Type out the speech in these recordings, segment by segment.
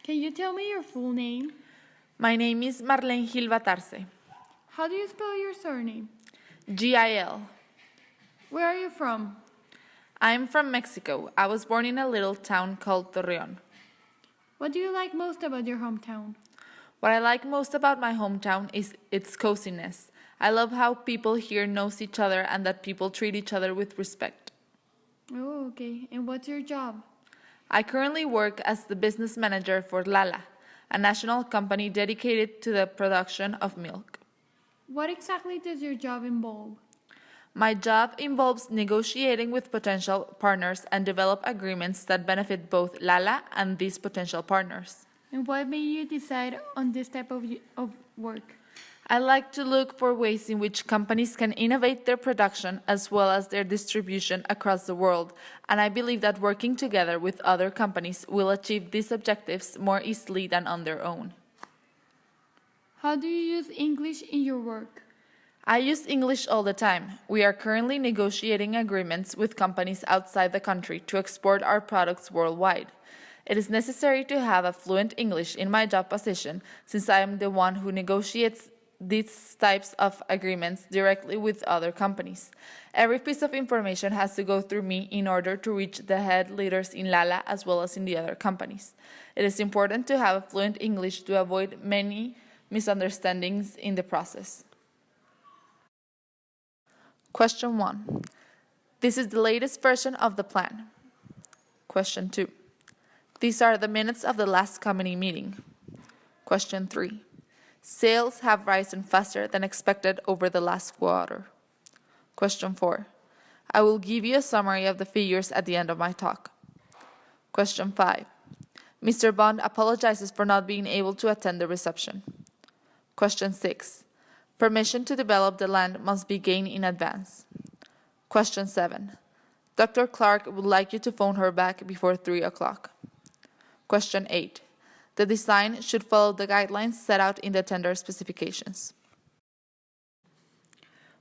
Can you tell me your full name? My name is Marlene Gil Batarse. How do you spell your surname? Gil. Where are you from? I'm from Mexico. I was born in a little town called Torreon. What do you like most about your hometown? What I like most about my hometown is its coziness. I love how people here knows each other and that people treat each other with respect. Oh, okay. And what's your job? I currently work as the business manager for Lala, a national company dedicated to the production of milk. What exactly does your job involve? My job involves negotiating with potential partners and develop agreements that benefit both Lala and these potential partners. And what made you decide on this type of work? I like to look for ways in which companies can innovate their production as well as their distribution across the world, and I believe that working together with other companies will achieve these objectives more easily than on their own. How do you use English in your work? I use English all the time. We are currently negotiating agreements with companies outside the country to export our products worldwide. It is necessary to have a fluent English in my job position since I am the one who negotiates these types of agreements directly with other companies. Every piece of information has to go through me in order to reach the head leaders in Lala as well as in the other companies. It is important to have a fluent English to avoid many misunderstandings in the process. Question 1. This is the latest version of the plan. Question 2. These are the minutes of the last company meeting. Question 3. Sales have risen faster than expected over the last quarter. Question 4. I will give you a summary of the figures at the end of my talk. Question 5. Mr. Bond apologizes for not being able to attend the reception. Question 6. Permission to develop the land must be gained in advance. Question 7. Dr. Clark would like you to phone her back before 3 o'clock. Question 8. The design should follow the guidelines set out in the tender specifications.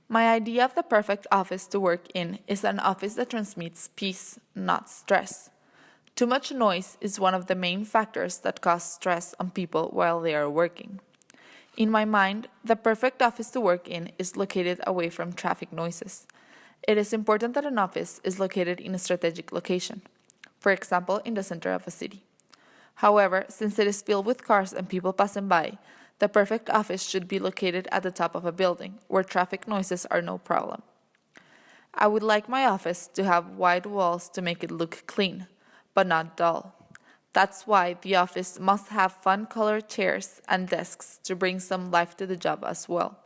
My idea of the perfect office to work in is an office that transmits peace, not stress. Too much noise is one of the main factors that cause stress on people while they are working. In my mind, the perfect office to work in is located away from traffic noises. It is important that an office is located in a strategic location, for example, in the center of a city. However, since it is filled with cars and people passing by, the perfect office should be located at the top of a building, where traffic noises are no problem. I would like my office to have wide walls to make it look clean, but not dull. That's why the office must have fun-colored chairs and desks to bring some life to the job as well.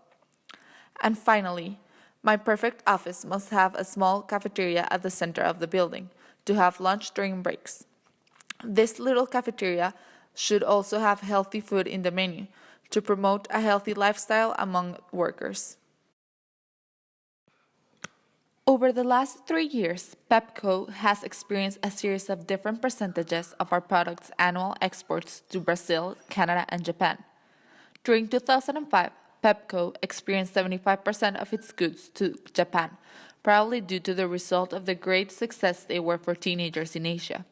And finally, my perfect office must have a small cafeteria at the center of the building to have lunch during breaks. This little cafeteria should also have healthy food in the menu to promote a healthy lifestyle among workers. Over the last 3 years, Pepco has experienced a series of different percentages of our products' annual exports to Brazil, Canada, and Japan. During 2005, Pepco experienced 75% of its goods to Japan, probably due to the result of the great success they were for teenagers in Asia.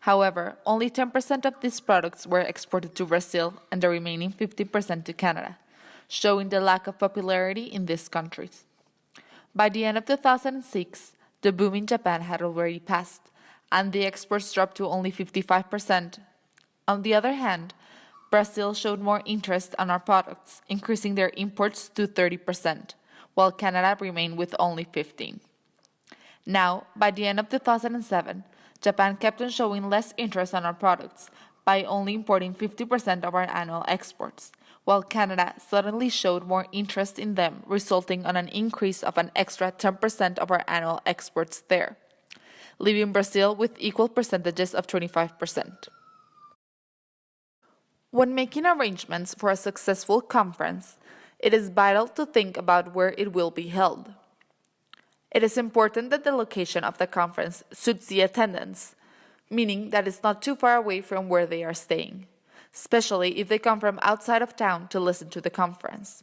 However, only 10% of these products were exported to Brazil and the remaining 50% to Canada, showing the lack of popularity in these countries. By the end of 2006, the boom in Japan had already passed, and the exports dropped to only 55%. On the other hand, Brazil showed more interest in our products, increasing their imports to 30%, while Canada remained with only 15%. Now, by the end of 2007, Japan kept on showing less interest in our products by only importing 50% of our annual exports, while Canada suddenly showed more interest in them, resulting in an increase of an extra 10% of our annual exports there, leaving Brazil with equal percentages of 25%. When making arrangements for a successful conference, it is vital to think about where it will be held. It is important that the location of the conference suits the attendance, meaning that it's not too far away from where they are staying, especially if they come from outside of town to listen to the conference.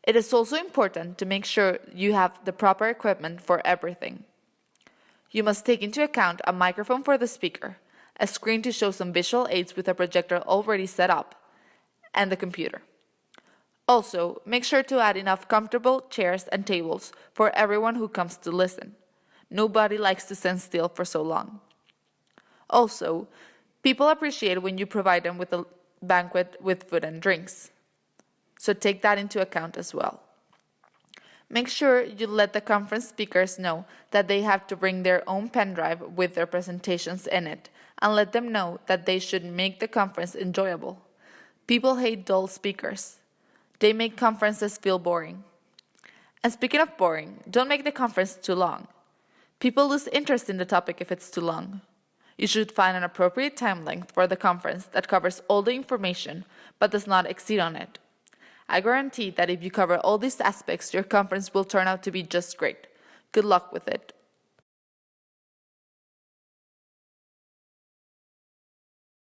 It is also important to make sure you have the proper equipment for everything. You must take into account a microphone for the speaker, a screen to show some visual aids with a projector already set up, and the computer. Also, make sure to add enough comfortable chairs and tables for everyone who comes to listen. Nobody likes to stand still for so long. Also, people appreciate when you provide them with a banquet with food and drinks. So take that into account as well. Make sure you let the conference speakers know that they have to bring their own pen drive with their presentations in it, and let them know that they should make the conference enjoyable. People hate dull speakers. They make conferences feel boring. And speaking of boring, don't make the conference too long. People lose interest in the topic if it's too long. You should find an appropriate time length for the conference that covers all the information but does not exceed on it. I guarantee that if you cover all these aspects, your conference will turn out to be just great. Good luck with it.